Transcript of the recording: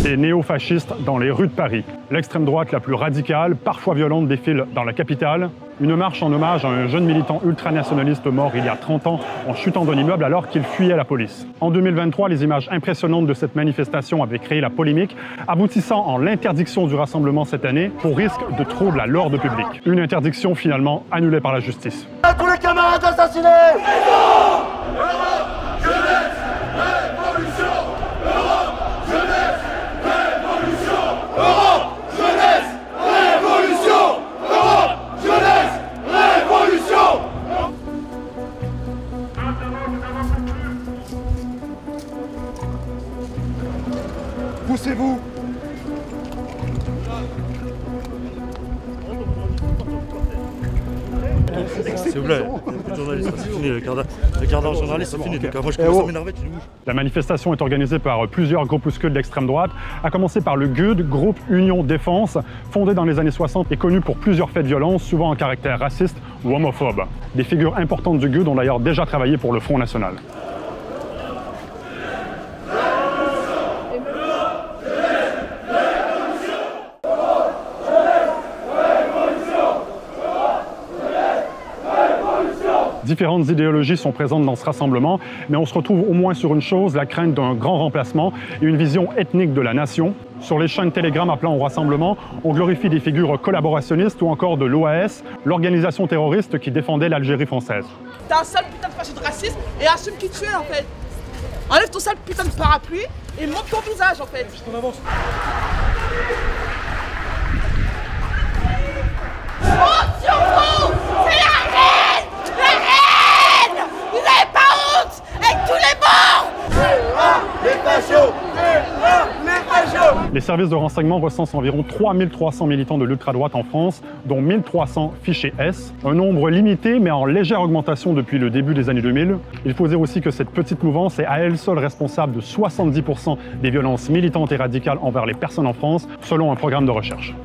des néo-fascistes dans les rues de Paris. L'extrême droite la plus radicale, parfois violente, défile dans la capitale. Une marche en hommage à un jeune militant ultranationaliste mort il y a 30 ans en chutant d'un immeuble alors qu'il fuyait la police. En 2023, les images impressionnantes de cette manifestation avaient créé la polémique, aboutissant en l'interdiction du rassemblement cette année pour risque de trouble à l'ordre public. Une interdiction finalement annulée par la justice. À tous les camarades assassinés! Poussez-vous! S'il vous plaît, journaliste, c'est fini, le quart d'heure journaliste, c'est fini. Moi, je commence à m'énerver, tu bouges. La manifestation est organisée par plusieurs groupuscules d'extrême droite, à commencer par le GUD, Groupe Union Défense, fondé dans les années 60 et connu pour plusieurs faits de violence, souvent en caractère raciste ou homophobe. Des figures importantes du GUD ont d'ailleurs déjà travaillé pour le Front National. Différentes idéologies sont présentes dans ce rassemblement, mais on se retrouve au moins sur une chose, la crainte d'un grand remplacement et une vision ethnique de la nation. Sur les chaînes Telegram appelant au rassemblement, on glorifie des figures collaborationnistes ou encore de l'OAS, l'organisation terroriste qui défendait l'Algérie française. T'es un sale putain de fasciste raciste et assume qui tu es en fait. Enlève ton sale putain de parapluie et montre ton visage en fait. On avance. Honte sur vous! C'est la haine! La haine! Vous n'avez pas honte! Avec tous les morts! Les fachos! Les fachos! Les services de renseignement recensent environ 3300 militants de l'ultra-droite en France, dont 1300 fichés S, un nombre limité mais en légère augmentation depuis le début des années 2000. Il faut dire aussi que cette petite mouvance est à elle seule responsable de 70% des violences militantes et radicales envers les personnes en France, selon un programme de recherche.